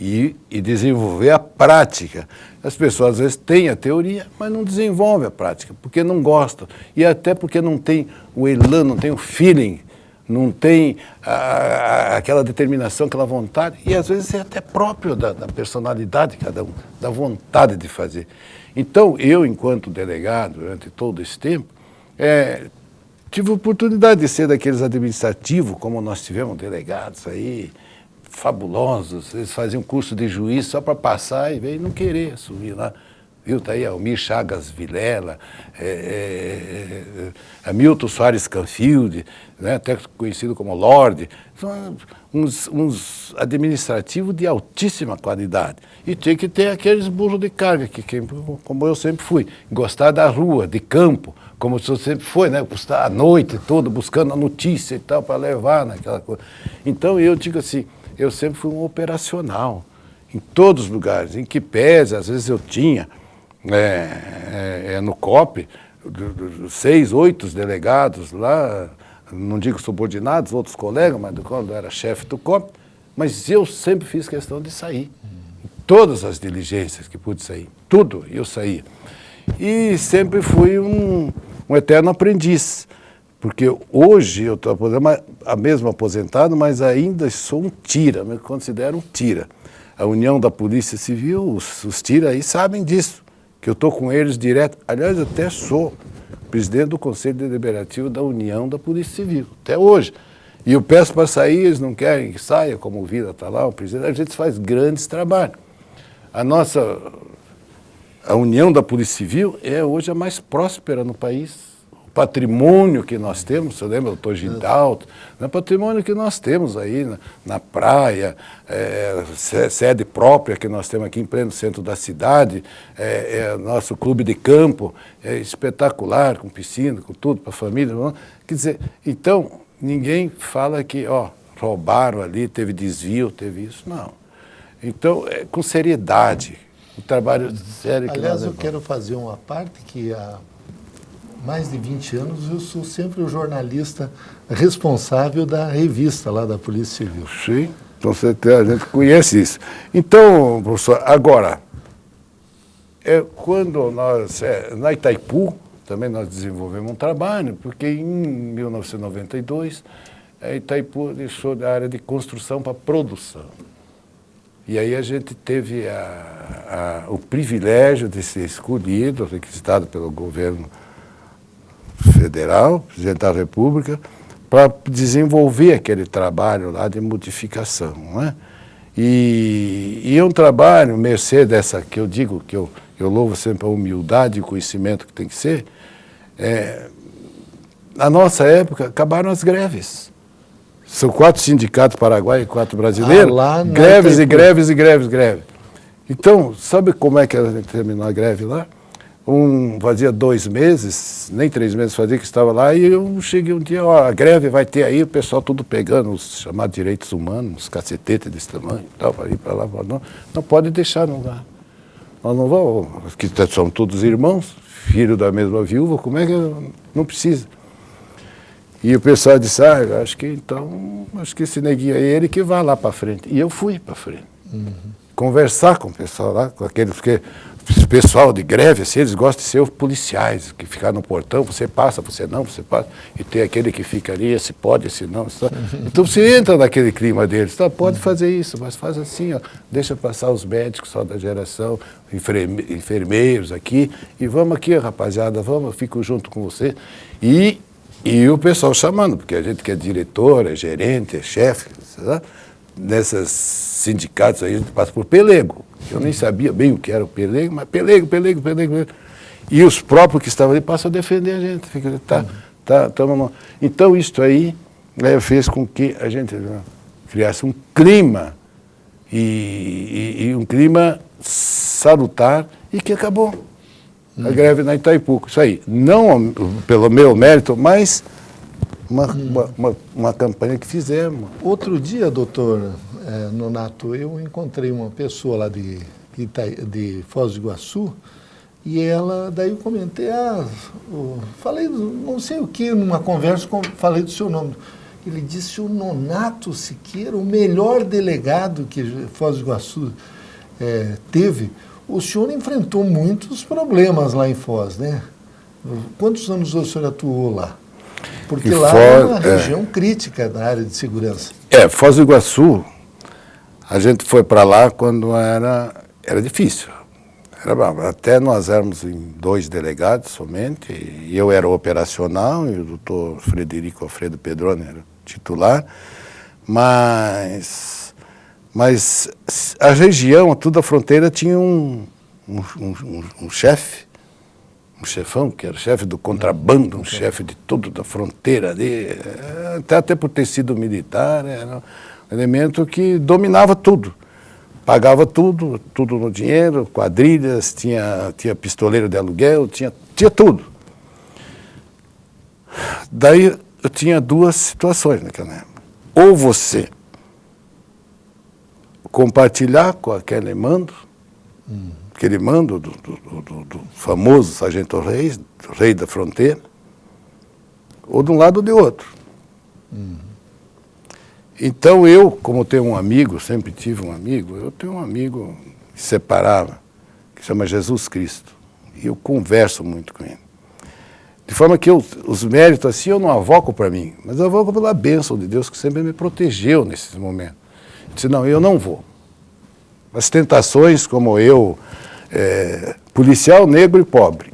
Speaker 6: E desenvolver a prática. As pessoas, às vezes, têm a teoria, mas não desenvolvem a prática, porque não gostam. E até porque não tem o elan, não tem o feeling, não tem aquela determinação, aquela vontade. E, às vezes, é até próprio da personalidade de cada um, da vontade de fazer. Então, eu, enquanto delegado, durante todo esse tempo, tive a oportunidade de ser daqueles administrativos, como nós tivemos delegados aí, fabulosos, eles faziam curso de juiz só para passar e veio não querer subir lá. Viu, está aí Almir Chagas Vilela, Hamilton Soares Canfield, né, até conhecido como Lorde. São uns administrativos de altíssima qualidade. E tinha que ter aqueles burros de carga, como eu sempre fui, gostar da rua, de campo, como o senhor sempre foi, né, a noite toda buscando a notícia e tal, para levar naquela coisa. Então eu digo assim, eu sempre fui um operacional. em todos os lugares, em que pese, às vezes eu tinha no COP, 6, 8 delegados lá, não digo subordinados, outros colegas, mas quando eu era chefe do COP, mas eu sempre fiz questão de sair. Em todas as diligências que pude sair, tudo eu saía. E sempre fui um eterno aprendiz, porque hoje eu estou mesmo aposentado, mas ainda sou um tira, me considero um tira. A União da Polícia Civil, os tira aí sabem disso, que eu estou com eles direto. Aliás, eu até sou presidente do Conselho Deliberativo da União da Polícia Civil, até hoje. E eu peço para sair, eles não querem que saia, como o Vida está lá, o presidente, a gente faz grandes trabalhos. A União da Polícia Civil é hoje a mais próspera no país. O patrimônio que nós temos, você lembra do Togidalto, é o patrimônio que nós temos aí na praia, sede própria que nós temos aqui em pleno centro da cidade, nosso clube de campo, é espetacular, com piscina, com tudo para a família. Não? Quer dizer, então, ninguém fala que roubaram ali, teve desvio, teve isso, não. Então, com seriedade, o trabalho sério que
Speaker 1: Aliás,
Speaker 6: nós
Speaker 1: eu quero fazer uma parte que há mais de 20 anos eu sou sempre o jornalista responsável da revista lá da Polícia Civil.
Speaker 6: Sim, com certeza, a gente conhece isso. Então, professor, agora, quando nós, na Itaipu, também nós desenvolvemos um trabalho, porque em 1992, a Itaipu deixou da área de construção para produção. E aí a gente teve o privilégio de ser escolhido, requisitado pelo governo federal, presidente da República, para desenvolver aquele trabalho lá de modificação. Não é? E é um trabalho, mercê dessa que eu digo, que eu louvo sempre a humildade e o conhecimento que tem que ser, na nossa época acabaram as greves. São 4 sindicatos paraguaios e 4 brasileiros, greves e greves e greves, greves. Então, sabe como é que a gente terminou a greve lá? Fazia 2 meses, nem 3 meses fazia que estava lá, e eu cheguei um dia, a greve vai ter aí, o pessoal tudo pegando os chamados direitos humanos, os cacetetes desse tamanho, tal, para ir para lá, não pode deixar no lugar. Nós não vamos, que são todos irmãos, filho da mesma viúva, como é que não precisa? E o pessoal disse, acho que esse neguinho aí, ele que vai lá para frente. E eu fui para frente. Conversar com o pessoal lá, com aqueles, porque o pessoal de greve, assim, eles gostam de ser os policiais, que ficar no portão, você passa, você não, você passa, e tem aquele que fica ali, esse pode, esse não. Então você entra naquele clima deles, pode fazer isso, mas faz assim, deixa passar os médicos só da geração, enfermeiros aqui, e vamos aqui, rapaziada, vamos, eu fico junto com você. E o pessoal chamando, porque a gente que é diretor, é gerente, é chefe, sabe? Nesses sindicatos aí a gente passa por pelego. Eu nem sabia bem o que era o pelego, mas pelego. E os próprios que estavam ali passam a defender a gente. Então isso aí fez com que a gente criasse um clima, e um clima salutar, e que acabou. A greve na Itaipu, isso aí. Não pelo meu mérito, mas uma campanha que fizemos.
Speaker 1: Outro dia, doutor Nonato, eu encontrei uma pessoa lá de Foz do Iguaçu, e daí eu comentei, falei não sei o que, numa conversa, falei do seu nome. Ele disse, o Nonato Siqueira, o melhor delegado que Foz do Iguaçu teve. O senhor enfrentou muitos problemas lá em Foz, né? Quantos anos o senhor atuou lá? Porque lá é uma região crítica da área de segurança.
Speaker 6: Foz do Iguaçu, a gente foi para lá quando era difícil. Até nós éramos em 2 delegados somente, e eu era operacional, e o doutor Frederico Alfredo Pedroni era titular, mas a região, toda a fronteira, tinha um chefe, um chefão, que era chefe do contrabando, um chefe de tudo da fronteira ali, até por ter sido militar, era um elemento que dominava tudo, pagava tudo no dinheiro, quadrilhas, tinha pistoleiro de aluguel, tinha tudo. Daí eu tinha 2 situações naquela época. Ou você compartilhar com aquele mando do famoso Sargento Reis, do rei da fronteira, ou de um lado ou de outro. Então eu, como tenho um amigo, sempre tive um amigo, eu tenho um amigo inseparável, que chama Jesus Cristo, e eu converso muito com ele. De forma que os méritos assim eu não avoco para mim, mas eu avoco pela bênção de Deus que sempre me protegeu nesses momentos. Eu disse, não, eu não vou. As tentações como eu, policial negro e pobre,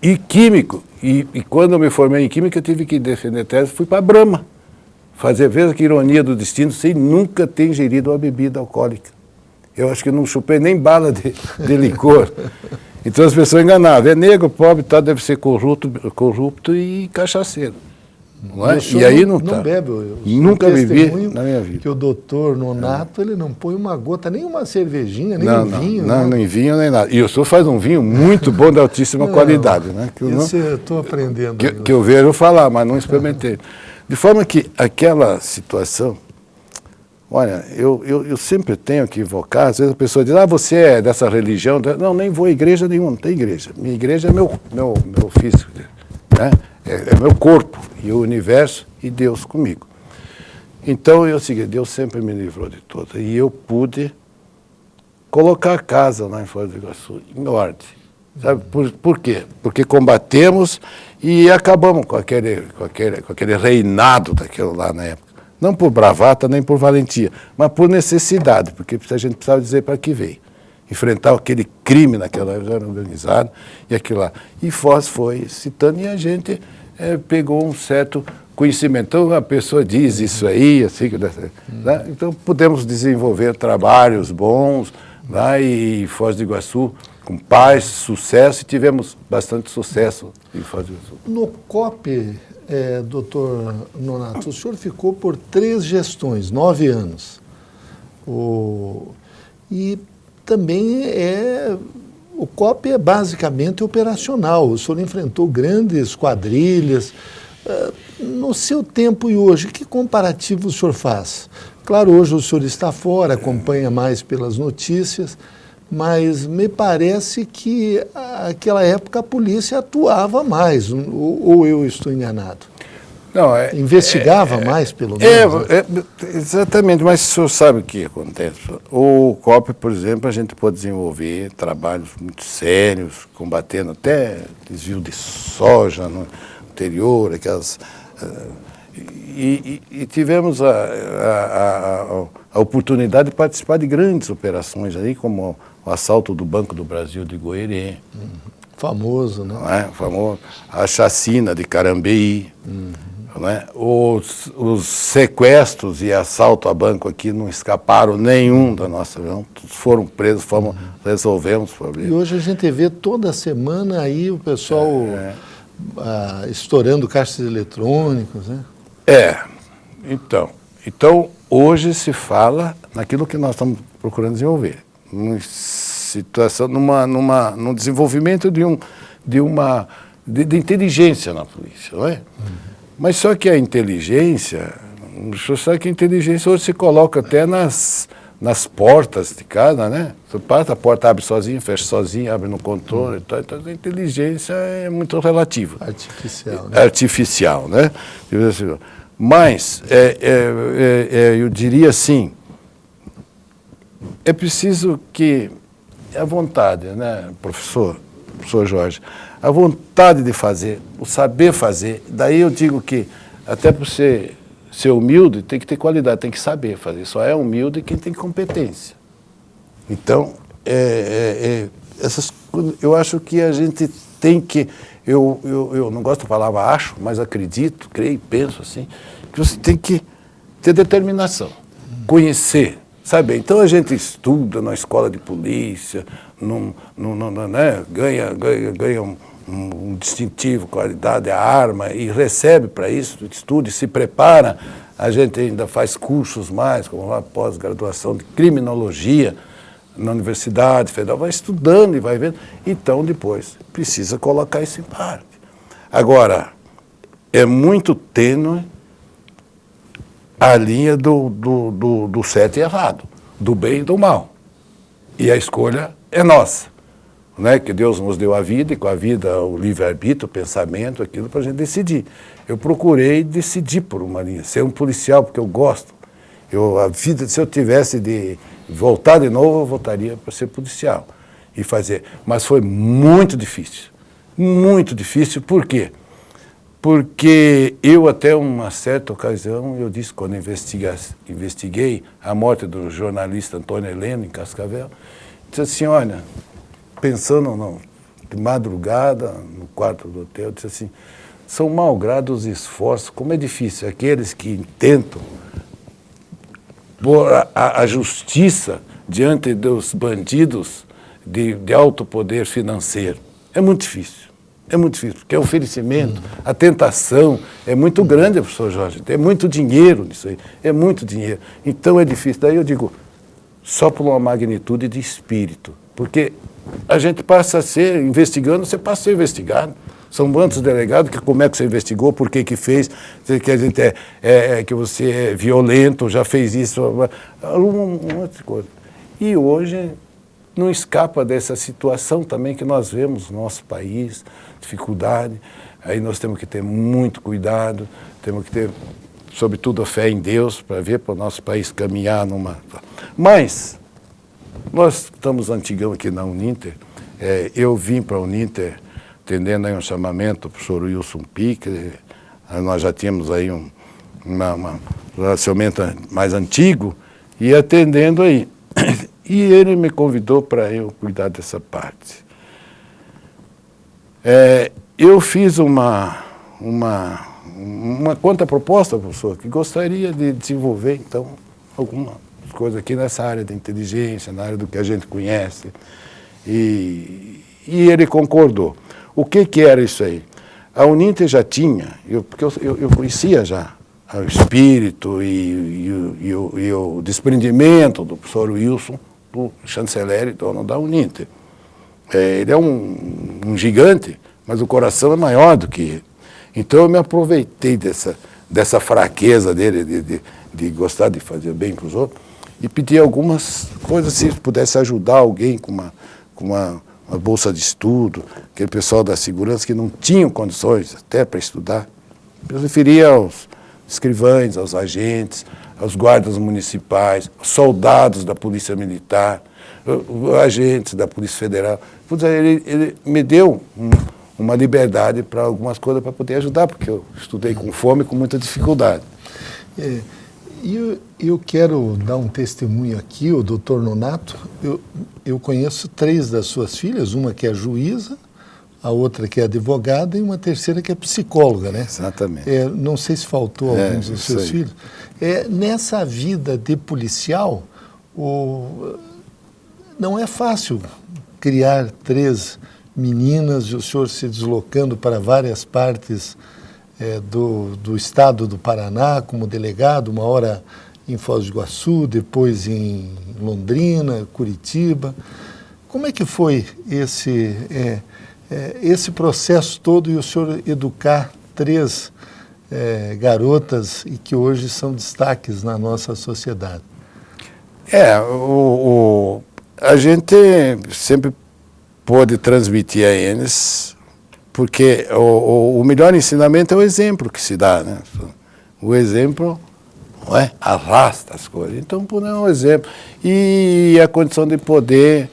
Speaker 6: e químico, e quando eu me formei em química eu tive que defender tese, fui para a Brahma, fazer, veja que ironia do destino, sem nunca ter ingerido uma bebida alcoólica. Eu acho que não chupei nem bala de licor. Então as pessoas enganavam, é negro, pobre, tá, deve ser corrupto e cachaceiro. Não é? E aí não tá.
Speaker 1: Bebe, eu
Speaker 6: nunca bebi na minha vida.
Speaker 1: Que o doutor Nonato, ele não põe uma gota, nem uma cervejinha, nem um vinho.
Speaker 6: Não, nem vinho, nem nada. E o senhor faz um vinho muito bom, de altíssima qualidade. Né? Que
Speaker 1: eu estou aprendendo.
Speaker 6: Que eu vejo falar, mas não experimentei. De forma que aquela situação, olha, eu sempre tenho que invocar, às vezes a pessoa diz, você é dessa religião? Não, nem vou à igreja nenhuma, não tem igreja. Minha igreja é meu ofício, né? É meu corpo, e o universo, e Deus comigo. Então, eu segui, Deus sempre me livrou de tudo. E eu pude colocar a casa lá em Foz do Iguaçu em ordem. Sabe por quê? Porque combatemos e acabamos com aquele reinado daquilo lá na época. Não por bravata nem por valentia, mas por necessidade, porque a gente precisava dizer para que veio. Enfrentar aquele crime naquela época organizado e aquilo lá. E Foz foi citando e a gente pegou um certo conhecimento. Então a pessoa diz isso aí, assim, né? Então pudemos desenvolver trabalhos bons lá e Foz do Iguaçu com paz, sucesso, e tivemos bastante sucesso em Foz do Iguaçu.
Speaker 1: No COP, doutor Nonato, o senhor ficou por 3 gestões, 9 anos. E também o COP é basicamente operacional. O senhor enfrentou grandes quadrilhas. No seu tempo e hoje, que comparativo o senhor faz? Claro, hoje o senhor está fora, acompanha mais pelas notícias, mas me parece que naquela época a polícia atuava mais, ou eu estou enganado?
Speaker 6: Não,
Speaker 1: investigava mais, pelo menos.
Speaker 6: Exatamente, mas o senhor sabe o que acontece. O COP, por exemplo, a gente pode desenvolver trabalhos muito sérios, combatendo até desvio de soja no interior, aquelas... E tivemos a oportunidade de participar de grandes operações aí, como o assalto do Banco do Brasil de Goerê.
Speaker 1: Famoso, né?
Speaker 6: Não é? Famoso. A chacina de Carambeí. Não é? Os sequestros e assalto a banco aqui não escaparam nenhum da nossa região. Foram presos, resolvemos o problema.
Speaker 1: E hoje a gente vê toda semana aí o pessoal estourando caixas eletrônicos, né?
Speaker 6: Então, hoje se fala naquilo que nós estamos procurando desenvolver. Num desenvolvimento de inteligência na polícia, não é? Mas só que a inteligência, o senhor sabe que a inteligência hoje se coloca até nas portas de casa, né? Você passa, a porta abre sozinha, fecha sozinha, abre no controle, então a inteligência é muito relativa.
Speaker 1: Artificial, né?
Speaker 6: Artificial, né? Mas, eu diria assim, é preciso que a vontade, né, professor Jorge, a vontade de fazer, o saber fazer, daí eu digo que até por ser humilde tem que ter qualidade, tem que saber fazer, só é humilde quem tem competência. Então, eu acho que a gente tem que, eu não gosto da palavra acho, mas acredito, creio, penso assim, que você tem que ter determinação, conhecer, sabe? Então a gente estuda na escola de polícia, né? ganha um distintivo, qualidade, a arma, e recebe para isso, estuda e se prepara. A gente ainda faz cursos mais, como a pós-graduação de criminologia na Universidade Federal, vai estudando e vai vendo. Então, depois, precisa colocar isso em parte. Agora, é muito tênue a linha do certo e errado. do bem e do mal. E a escolha é nossa, né? Que Deus nos deu a vida, e com a vida o livre-arbítrio, o pensamento, aquilo para a gente decidir. Eu procurei decidir por uma linha, ser um policial, porque eu gosto. A vida, se eu tivesse de voltar de novo, eu voltaria para ser policial e fazer. Mas foi muito difícil, por quê? Porque eu, até uma certa ocasião, eu disse, quando investiguei a morte do jornalista Antônio Heleno, em Cascavel, disse assim, olha, pensando de madrugada, no quarto do hotel, disse assim, são malgrados os esforços, como é difícil, aqueles que tentam pôr a justiça diante dos bandidos de alto poder financeiro. É muito difícil, porque o oferecimento, a tentação é muito grande, professor Jorge, é muito dinheiro nisso aí, é muito dinheiro. Então é difícil. Daí eu digo, só por uma magnitude de espírito, porque a gente passa a ser, investigando, você passa a ser investigado. São quantos delegados que como é que você investigou, por que fez, que a gente que você é violento, já fez isso, um monte de coisa. E hoje não escapa dessa situação também que nós vemos no nosso país, dificuldade. Aí nós temos que ter muito cuidado, temos que ter, sobretudo, a fé em Deus para ver para o nosso país caminhar numa... Mas nós estamos antigão aqui na Uninter, eu vim para a Uninter atendendo aí um chamamento do professor Wilson Pique, nós já tínhamos aí um relacionamento mais antigo, e atendendo aí. E ele me convidou para eu cuidar dessa parte. Eu fiz uma contraproposta, professor, que gostaria de desenvolver, então, alguma coisa aqui nessa área da inteligência, na área do que a gente conhece. E ele concordou. O que era isso aí? A Uninter já tinha, porque eu conhecia já o espírito e o desprendimento do professor Wilson, do chanceler e dono da Uninter. Ele é um gigante, mas o coração é maior do que ele. Então eu me aproveitei dessa fraqueza dele, de gostar de fazer bem para os outros, e pedi algumas coisas, se pudesse ajudar alguém com uma bolsa de estudo, aquele pessoal da segurança que não tinham condições até para estudar. Eu referia aos escrivães, aos agentes, aos guardas municipais, soldados da Polícia Militar, agentes da Polícia Federal. Ele me deu uma liberdade para algumas coisas para poder ajudar, porque eu estudei com fome e com muita dificuldade.
Speaker 1: Eu quero dar um testemunho aqui, o doutor Nonato. Eu conheço 3 das suas filhas, uma que é juíza, a outra que é advogada e uma terceira que é psicóloga, né?
Speaker 6: Exatamente.
Speaker 1: Não sei se faltou alguns dos seus filhos. Nessa vida de policial, não é fácil criar 3 meninas e o senhor se deslocando para várias partes do estado do Paraná como delegado, uma hora em Foz do Iguaçu, depois em Londrina, Curitiba. Como é que foi esse processo todo e o senhor educar 3 garotas e que hoje são destaques na nossa sociedade?
Speaker 6: A gente sempre pôde transmitir a eles, porque o melhor ensinamento é o exemplo que se dá, né? O exemplo arrasta as coisas. Então, por um exemplo. E a condição de poder,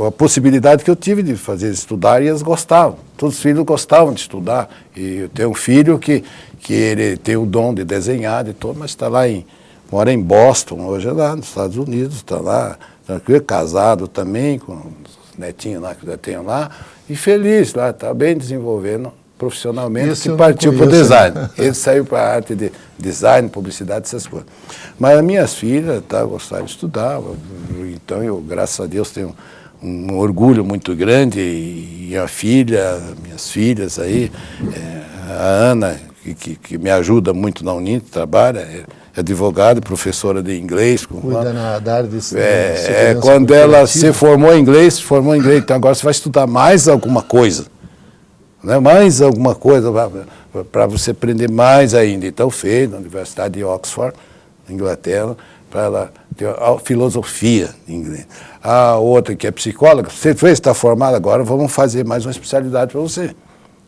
Speaker 6: a possibilidade que eu tive de fazer estudar, e eles gostavam. Todos os filhos gostavam de estudar. E eu tenho um filho que ele tem o dom de desenhar, mas está lá mora em Boston, hoje é lá nos Estados Unidos, está lá, tranquilo, casado também, com os netinhos lá que já tenho lá, e feliz lá, está bem desenvolvendo profissionalmente, que partiu para o design. Ele saiu para a arte de design, publicidade, essas coisas. Mas as minhas filhas gostavam de estudar, então eu, graças a Deus, tenho um orgulho muito grande, e minhas filhas aí, a Ana, que me ajuda muito na Uninter, trabalha, é advogada, professora de inglês.
Speaker 1: Cuida da área de
Speaker 6: quando ela se formou em inglês, então agora você vai estudar mais alguma coisa. Né? Mais alguma coisa para você aprender mais ainda. Então fez na Universidade de Oxford, na Inglaterra, para ela ter a filosofia em inglês. A outra que é psicóloga, você está formada agora, vamos fazer mais uma especialidade para você.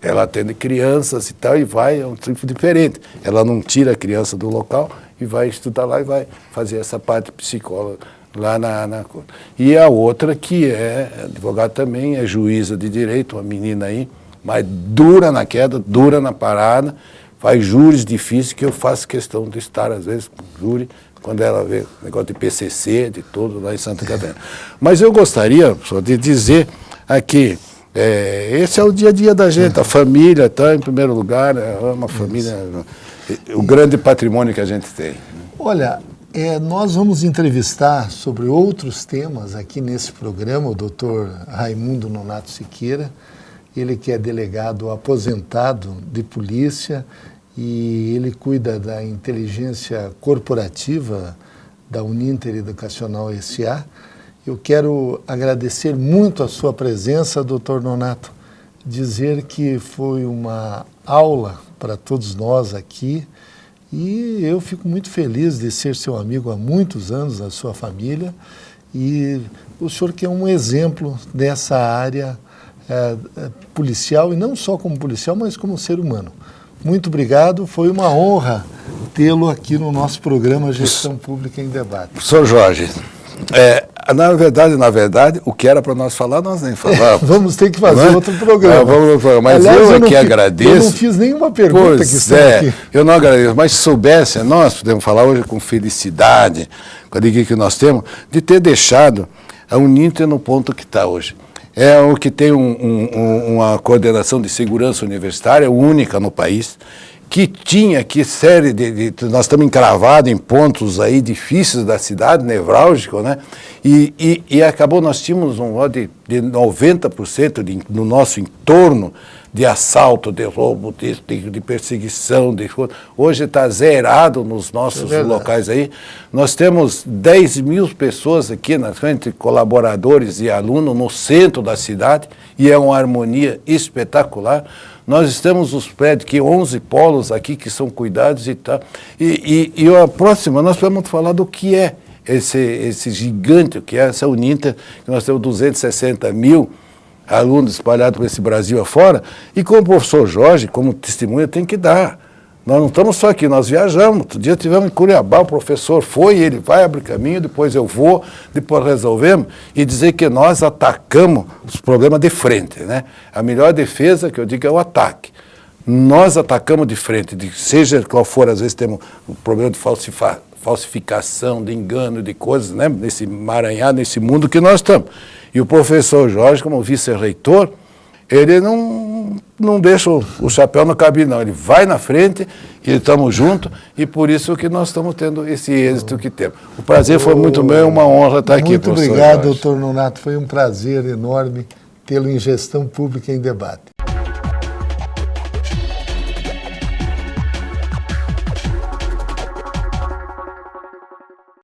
Speaker 6: Ela atende crianças e tal, e vai, é um tipo diferente. Ela não tira a criança do local e vai estudar lá e vai fazer essa parte psicóloga lá na coisa. E a outra que é advogada também, é juíza de direito, uma menina aí, mas dura na queda, dura na parada, faz júris difíceis, que eu faço questão de estar, às vezes, com júri, quando ela vê negócio de PCC, de tudo lá em Santa Catarina. Mas eu gostaria, só de dizer aqui, esse é o dia a dia da gente, a família está em primeiro lugar, é uma família, o grande patrimônio que a gente tem.
Speaker 1: Olha, nós vamos entrevistar sobre outros temas aqui nesse programa o Dr. Raimundo Nonato Siqueira, ele que é delegado aposentado de polícia e ele cuida da inteligência corporativa da Uninter Educacional S.A. Eu quero agradecer muito a sua presença, Dr. Nonato, dizer que foi uma aula para todos nós aqui e eu fico muito feliz de ser seu amigo há muitos anos, da sua família, e o senhor que é um exemplo dessa área policial, e não só como policial, mas como ser humano. Muito obrigado, foi uma honra tê-lo aqui no nosso programa Gestão Pública em Debate.
Speaker 6: Professor Jorge, na verdade, o que era para nós falar, nós nem falávamos.
Speaker 1: Vamos ter que fazer outro programa.
Speaker 6: Mas aliás, eu aqui agradeço. Eu
Speaker 1: não fiz nenhuma pergunta que está aqui.
Speaker 6: Eu não agradeço, mas se soubesse, nós podemos falar hoje com felicidade, com a alegria que nós temos, de ter deixado a Uninter no ponto que está hoje. É o que tem uma coordenação de segurança universitária única no país, que tinha que série nós estamos encravados em pontos aí difíceis da cidade, nevrálgico, né? E acabou, nós tínhamos um de 90% no nosso entorno de assalto, de roubo, de perseguição. Hoje está zerado nos nossos locais aí. Nós temos 10 mil pessoas aqui, entre colaboradores e alunos, no centro da cidade, e é uma harmonia espetacular. Nós temos os prédios, que 11 polos aqui que são cuidados e tal. E a próxima, nós vamos falar do que é esse gigante, que é essa Uninter, que nós temos 260 mil alunos espalhados por esse Brasil afora, e como o professor Jorge, como testemunha, tem que dar. Nós não estamos só aqui, nós viajamos. Outro dia estivemos em Cuiabá, o professor foi, ele vai abrir caminho, depois eu vou, depois resolvemos, e dizer que nós atacamos os problemas de frente, né? A melhor defesa, que eu digo, é o ataque. Nós atacamos de frente, seja qual for, às vezes temos um problema de falsificação, de engano, de coisas, né? Nesse emaranhado, nesse mundo que nós estamos. E o professor Jorge, como vice-reitor, ele não deixa o chapéu no cabide, não. Ele vai na frente e estamos juntos, e por isso que nós estamos tendo esse êxito que temos. O prazer foi muito meu, é uma honra estar aqui, professor Jorge.
Speaker 1: Muito obrigado, doutor Nonato. Foi um prazer enorme tê-lo em Gestão Pública em Debate.